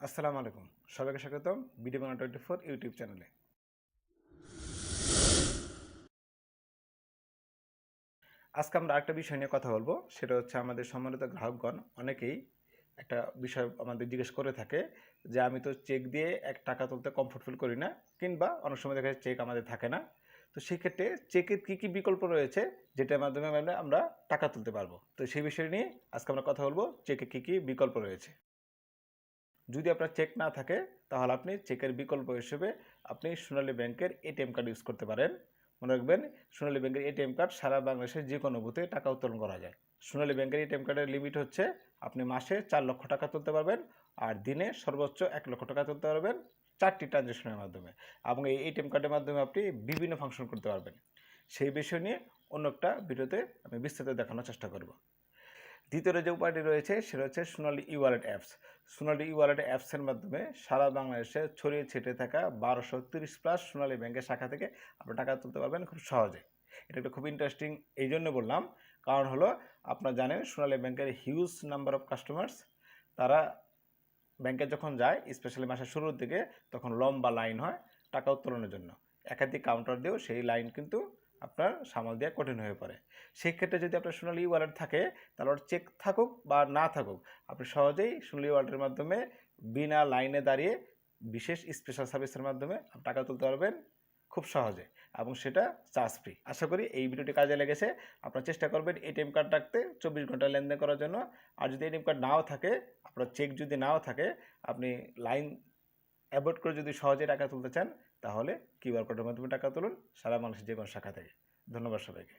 আসসালামু আলাইকুম, সবাইকে স্বাগতম বিডি বাংলা 24 ইউটিউব চ্যানেলে। আজকে আমরা একটা বিষয় নিয়ে কথা বলবো, সেটা হচ্ছে আমাদের সম্মানিত গ্রাহকগণ অনেকেই একটা বিষয় আমাদের জিজ্ঞেস করে থাকে যে আমি তো চেক দিয়ে টাকা তুলতে কমফোর্ট ফিল করি না, কিংবা অনেক সময় দেখা যায় চেক আমাদের থাকে না। তো সেই ক্ষেত্রে চেকের কী কী বিকল্প রয়েছে যেটার মাধ্যমে আমরা টাকা তুলতে পারবো। তো সেই বিষয় নিয়ে আজকে আমরা কথা বলবো, চেকে কী কী বিকল্প রয়েছে। যদি আপনার চেক না থাকে তাহলে আপনি চেকের বিকল্প হিসেবে আপনি সোনালী ব্যাংকের এটিএম কার্ড ইউজ করতে পারেন। মনে রাখবেন, সোনালী ব্যাংকের এটিএম কার্ড সারা বাংলাদেশের যে কোনো বুথে টাকা উত্তোলন করা যায়। সোনালী ব্যাংকের এটিএম কার্ডের লিমিট হচ্ছে আপনি মাসে 4 লক্ষ টাকা তুলতে পারবেন, আর দিনে সর্বোচ্চ 1 লক্ষ টাকা তুলতে পারবেন 4টি ট্রানজ্যাকশনের মাধ্যমে। এবং এই এটিএম কার্ডের মাধ্যমে আপনি বিভিন্ন ফাংশন করতে পারবেন। সেই বিষয় নিয়ে অন্য একটা ভিডিওতে আমি বিস্তারিত দেখানোর চেষ্টা করব। দ্বিতীয় যে উপায়টি রয়েছে সেটা হচ্ছে সোনালী ই ওয়ালেট অ্যাপস। সোনালী ই ওয়ালেট অ্যাপসের মাধ্যমে সারা বাংলাদেশে ছড়িয়ে ছিটিয়ে থাকা 1230+ সোনালী ব্যাংকের শাখা থেকে আপনি টাকা তুলতে পারবেন খুব সহজে। এটা একটা খুব ইন্টারেস্টিং এই জন্য বললাম, কারণ হলো আপনারা জানেন সোনালী ব্যাংকের হিউজ নাম্বার অফ কাস্টমার্স, তারা ব্যাংকে যখন যায় স্পেশালি মাসের শুরুর দিকে তখন লম্বা লাইন হয় টাকা উত্তোলনের জন্য। একাধিক কাউন্টার দিয়েও সেই লাইন কিন্তু আপনার সামাল দেওয়া কঠিন হয়ে পড়ে। সেক্ষেত্রে যদি আপনার সোনালী ওয়ালেট থাকে তাহলে ওর চেক থাকুক বা না থাকুক আপনি সহজেই সোনালী ওয়ালেটের মাধ্যমে বিনা লাইনে দাঁড়িয়ে বিশেষ স্পেশাল সার্ভিসের মাধ্যমে আপনি টাকা তুলতে পারবেন খুব সহজে, এবং সেটা চার্জ ফ্রি। আশা করি এই ভিডিওটি কাজে লেগেছে। আপনারা চেষ্টা করবেন এটিএম কার্ড রাখতে 24 ঘন্টা লেনদেন করার জন্য। আর যদি এটিএম কার্ড নাও থাকে, আপনার চেক যদি নাও থাকে, আপনি লাইন অ্যাভয়েড করে যদি সহজে টাকা তুলতে চান তাহলে কিউআর কোডের মাধ্যমে টাকা তুলুন সারা বাংলাদেশের যে কোনো শাখা থেকে। ধন্যবাদ সবাইকে।